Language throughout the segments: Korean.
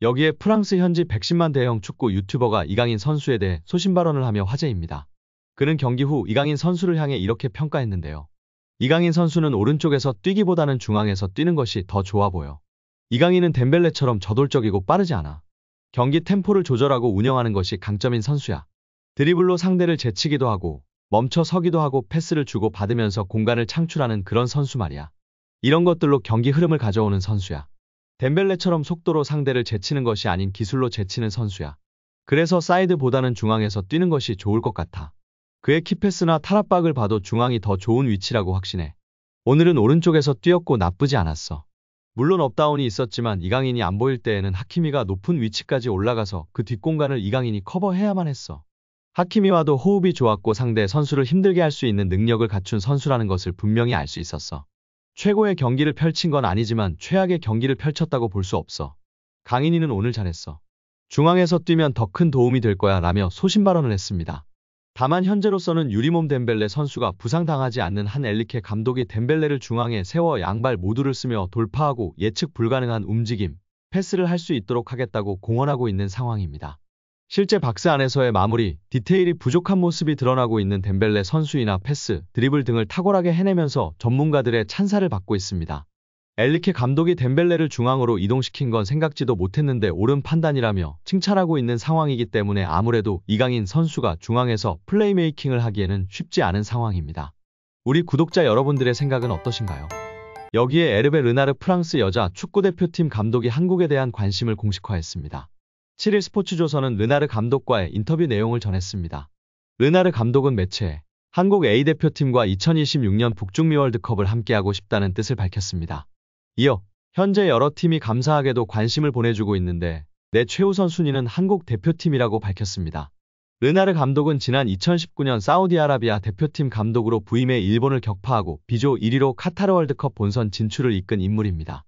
여기에 프랑스 현지 110만 대형 축구 유튜버가 이강인 선수에 대해 소신 발언을 하며 화제입니다. 그는 경기 후 이강인 선수를 향해 이렇게 평가했는데요. 이강인 선수는 오른쪽에서 뛰기보다는 중앙에서 뛰는 것이 더 좋아 보여. 이강인은 덴벨레처럼 저돌적이고 빠르지 않아. 경기 템포를 조절하고 운영하는 것이 강점인 선수야. 드리블로 상대를 제치기도 하고 멈춰 서기도 하고 패스를 주고 받으면서 공간을 창출하는 그런 선수 말이야. 이런 것들로 경기 흐름을 가져오는 선수야. 덴벨레처럼 속도로 상대를 제치는 것이 아닌 기술로 제치는 선수야. 그래서 사이드보다는 중앙에서 뛰는 것이 좋을 것 같아. 그의 키패스나 탈압박을 봐도 중앙이 더 좋은 위치라고 확신해. 오늘은 오른쪽에서 뛰었고 나쁘지 않았어. 물론 업다운이 있었지만 이강인이 안 보일 때에는 하키미가 높은 위치까지 올라가서 그 뒷공간을 이강인이 커버해야만 했어. 하키미와도 호흡이 좋았고 상대 선수를 힘들게 할 수 있는 능력을 갖춘 선수라는 것을 분명히 알 수 있었어. 최고의 경기를 펼친 건 아니지만 최악의 경기를 펼쳤다고 볼 수 없어. 강인이는 오늘 잘했어. 중앙에서 뛰면 더 큰 도움이 될 거야 라며 소신 발언을 했습니다. 다만 현재로서는 유리몸 덴벨레 선수가 부상당하지 않는 한 엘리케 감독이 덴벨레를 중앙에 세워 양발 모두를 쓰며 돌파하고 예측 불가능한 움직임, 패스를 할 수 있도록 하겠다고 공언하고 있는 상황입니다. 실제 박스 안에서의 마무리, 디테일이 부족한 모습이 드러나고 있는 덴벨레 선수이나 패스, 드리블 등을 탁월하게 해내면서 전문가들의 찬사를 받고 있습니다. 엘리케 감독이 덴벨레를 중앙으로 이동시킨 건 생각지도 못했는데 옳은 판단이라며 칭찬하고 있는 상황이기 때문에 아무래도 이강인 선수가 중앙에서 플레이메이킹을 하기에는 쉽지 않은 상황입니다. 우리 구독자 여러분들의 생각은 어떠신가요? 여기에 에르베 르나르 프랑스 여자 축구대표팀 감독이 한국에 대한 관심을 공식화했습니다. 7일 스포츠조선은 르나르 감독과의 인터뷰 내용을 전했습니다. 르나르 감독은 매체에 한국 A대표팀과 2026년 북중미 월드컵을 함께하고 싶다는 뜻을 밝혔습니다. 이어 현재 여러 팀이 감사하게도 관심을 보내주고 있는데 내 최우선 순위는 한국 대표팀이라고 밝혔습니다. 르나르 감독은 지난 2019년 사우디아라비아 대표팀 감독으로 부임해 일본을 격파하고 B조 1위로 카타르 월드컵 본선 진출을 이끈 인물입니다.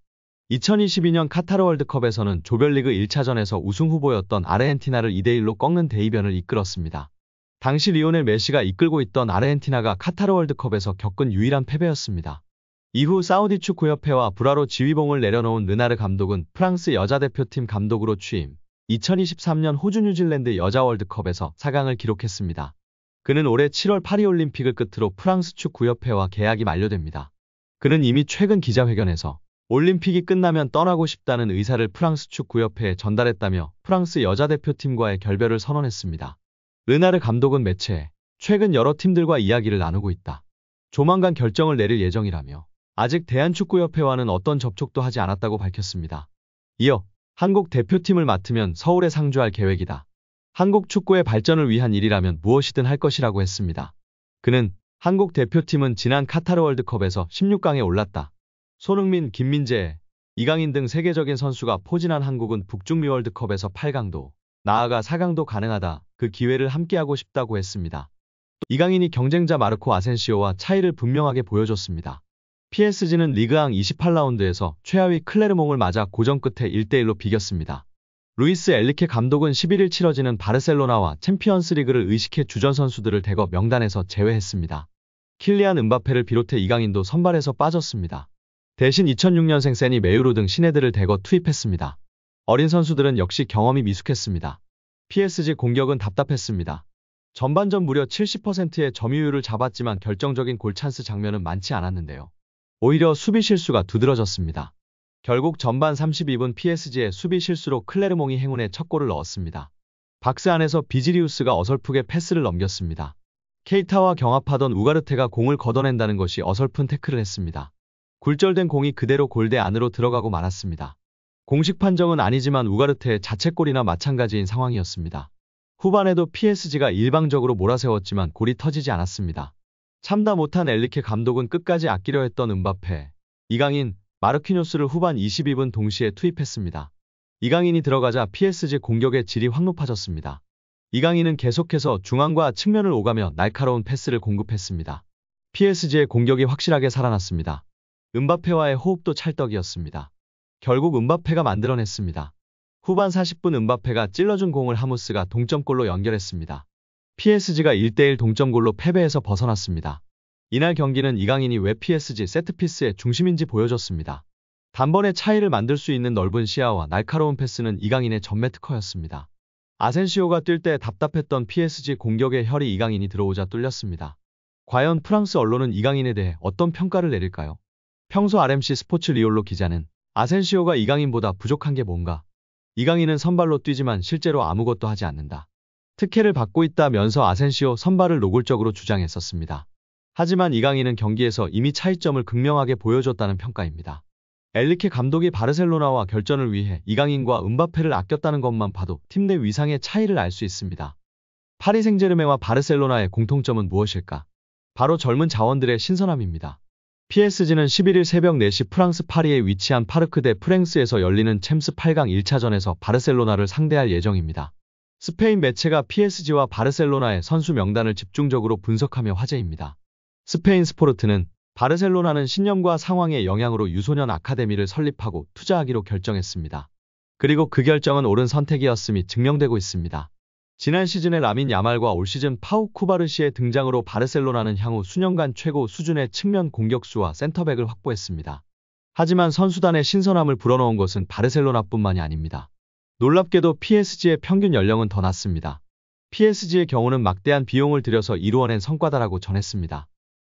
2022년 카타르 월드컵에서는 조별리그 1차전에서 우승 후보였던 아르헨티나를 2대1로 꺾는 대이변을 이끌었습니다. 당시 리오넬 메시가 이끌고 있던 아르헨티나가 카타르 월드컵에서 겪은 유일한 패배였습니다. 이후 사우디 축구협회와 불화로 지휘봉을 내려놓은 르나르 감독은 프랑스 여자대표팀 감독으로 취임, 2023년 호주 뉴질랜드 여자 월드컵에서 4강을 기록했습니다. 그는 올해 7월 파리올림픽을 끝으로 프랑스 축구협회와 계약이 만료됩니다. 그는 이미 최근 기자회견에서 올림픽이 끝나면 떠나고 싶다는 의사를 프랑스 축구협회에 전달했다며 프랑스 여자대표팀과의 결별을 선언했습니다. 르나르 감독은 매체에 최근 여러 팀들과 이야기를 나누고 있다. 조만간 결정을 내릴 예정이라며 아직 대한축구협회와는 어떤 접촉도 하지 않았다고 밝혔습니다. 이어 한국 대표팀을 맡으면 서울에 상주할 계획이다. 한국 축구의 발전을 위한 일이라면 무엇이든 할 것이라고 했습니다. 그는 한국 대표팀은 지난 카타르 월드컵에서 16강에 올랐다. 손흥민, 김민재, 이강인 등 세계적인 선수가 포진한 한국은 북중미 월드컵에서 8강도, 나아가 4강도 가능하다. 그 기회를 함께하고 싶다고 했습니다. 이강인이 경쟁자 마르코 아센시오와 차이를 분명하게 보여줬습니다. PSG는 리그앙 28라운드에서 최하위 클레르몽을 맞아 고전 끝에 1대1로 비겼습니다. 루이스 엘리케 감독은 11일 치러지는 바르셀로나와 챔피언스 리그를 의식해 주전 선수들을 대거 명단에서 제외했습니다. 킬리안 은바페를 비롯해 이강인도 선발에서 빠졌습니다. 대신 2006년생 세니 메유로 등 신예들을 대거 투입했습니다. 어린 선수들은 역시 경험이 미숙했습니다. PSG 공격은 답답했습니다. 전반전 무려 70%의 점유율을 잡았지만 결정적인 골 찬스 장면은 많지 않았는데요. 오히려 수비 실수가 두드러졌습니다. 결국 전반 32분 PSG의 수비 실수로 클레르몽이 행운의 첫 골을 넣었습니다. 박스 안에서 비지리우스가 어설프게 패스를 넘겼습니다. 케이타와 경합하던 우가르테가 공을 걷어낸다는 것이 어설픈 태클을 했습니다. 굴절된 공이 그대로 골대 안으로 들어가고 말았습니다. 공식 판정은 아니지만 우가르테의 자책골이나 마찬가지인 상황이었습니다. 후반에도 PSG가 일방적으로 몰아세웠지만 골이 터지지 않았습니다. 참다 못한 엘리케 감독은 끝까지 아끼려 했던 은바페, 이강인, 마르키뇨스를 후반 22분 동시에 투입했습니다. 이강인이 들어가자 PSG 공격의 질이 확 높아졌습니다. 이강인은 계속해서 중앙과 측면을 오가며 날카로운 패스를 공급했습니다. PSG의 공격이 확실하게 살아났습니다. 은바페와의 호흡도 찰떡이었습니다. 결국 은바페가 만들어냈습니다. 후반 40분 은바페가 찔러준 공을 하무스가 동점골로 연결했습니다. PSG가 1대1 동점골로 패배해서 벗어났습니다. 이날 경기는 이강인이 왜 PSG 세트피스의 중심인지 보여줬습니다. 단번에 차이를 만들 수 있는 넓은 시야와 날카로운 패스는 이강인의 전매 특허였습니다. 아센시오가 뛸 때 답답했던 PSG 공격의 혈이 이강인이 들어오자 뚫렸습니다. 과연 프랑스 언론은 이강인에 대해 어떤 평가를 내릴까요? 평소 RMC 스포츠 리올로 기자는 아센시오가 이강인보다 부족한 게 뭔가? 이강인은 선발로 뛰지만 실제로 아무것도 하지 않는다. 특혜를 받고 있다면서 아센시오 선발을 노골적으로 주장했었습니다. 하지만 이강인은 경기에서 이미 차이점을 극명하게 보여줬다는 평가입니다. 엘리케 감독이 바르셀로나와 결전을 위해 이강인과 음바페를 아꼈다는 것만 봐도 팀 내 위상의 차이를 알 수 있습니다. 파리 생제르맹과 바르셀로나의 공통점은 무엇일까? 바로 젊은 자원들의 신선함입니다. PSG는 11일 새벽 4시 프랑스 파리에 위치한 파르크 대 프랭스에서 열리는 챔스 8강 1차전에서 바르셀로나를 상대할 예정입니다. 스페인 매체가 PSG와 바르셀로나의 선수 명단을 집중적으로 분석하며 화제입니다. 스페인 스포르트는 바르셀로나는 신념과 상황의 영향으로 유소년 아카데미를 설립하고 투자하기로 결정했습니다. 그리고 그 결정은 옳은 선택이었음이 증명되고 있습니다. 지난 시즌의 라민 야말과 올 시즌 파우 쿠바르시의 등장으로 바르셀로나는 향후 수년간 최고 수준의 측면 공격수와 센터백을 확보했습니다. 하지만 선수단의 신선함을 불어넣은 것은 바르셀로나뿐만이 아닙니다. 놀랍게도 PSG의 평균 연령은 더 낮습니다. PSG의 경우는 막대한 비용을 들여서 이루어낸 성과다라고 전했습니다.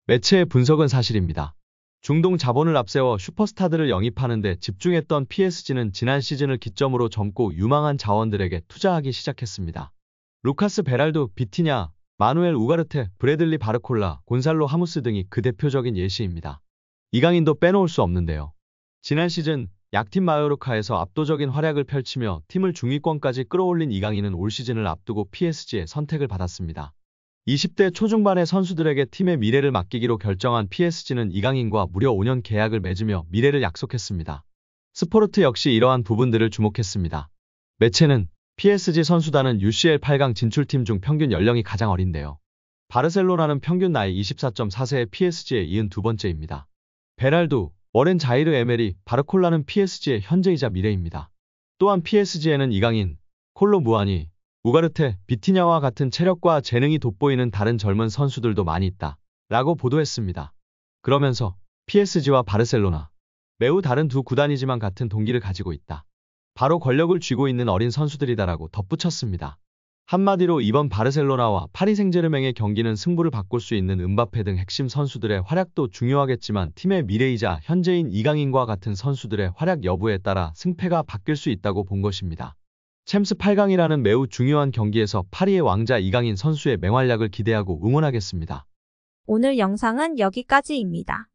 매체의 분석은 사실입니다. 중동 자본을 앞세워 슈퍼스타들을 영입하는 데 집중했던 PSG는 지난 시즌을 기점으로 젊고 유망한 자원들에게 투자하기 시작했습니다. 루카스 베랄도, 비티냐, 마누엘 우가르테, 브래들리 바르콜라, 곤살로 하무스 등이 그 대표적인 예시입니다. 이강인도 빼놓을 수 없는데요. 지난 시즌 약팀 마요르카에서 압도적인 활약을 펼치며 팀을 중위권까지 끌어올린 이강인은 올 시즌을 앞두고 PSG의 선택을 받았습니다. 20대 초중반의 선수들에게 팀의 미래를 맡기기로 결정한 PSG는 이강인과 무려 5년 계약을 맺으며 미래를 약속했습니다. 스포르트 역시 이러한 부분들을 주목했습니다. 매체는 PSG 선수단은 UCL 8강 진출팀 중 평균 연령이 가장 어린데요. 바르셀로나는 평균 나이 24.4세의 PSG에 이은 두 번째입니다. 베랄두, 워렌 자이르 에메리, 바르콜라는 PSG의 현재이자 미래입니다. 또한 PSG에는 이강인, 콜로 무아니, 우가르테, 비티냐와 같은 체력과 재능이 돋보이는 다른 젊은 선수들도 많이 있다 라고 보도했습니다. 그러면서 PSG와 바르셀로나, 매우 다른 두 구단이지만 같은 동기를 가지고 있다. 바로 권력을 쥐고 있는 어린 선수들이다라고 덧붙였습니다. 한마디로 이번 바르셀로나와 파리 생제르맹의 경기는 승부를 바꿀 수 있는 음바페 등 핵심 선수들의 활약도 중요하겠지만 팀의 미래이자 현재인 이강인과 같은 선수들의 활약 여부에 따라 승패가 바뀔 수 있다고 본 것입니다. 챔스 8강이라는 매우 중요한 경기에서 파리의 왕자 이강인 선수의 맹활약을 기대하고 응원하겠습니다. 오늘 영상은 여기까지입니다.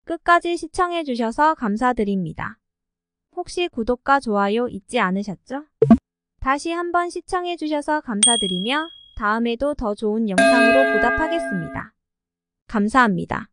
끝까지 시청해주셔서 감사드립니다. 혹시 구독과 좋아요 잊지 않으셨죠? 다시 한번 시청해주셔서 감사드리며 다음에도 더 좋은 영상으로 보답하겠습니다. 감사합니다.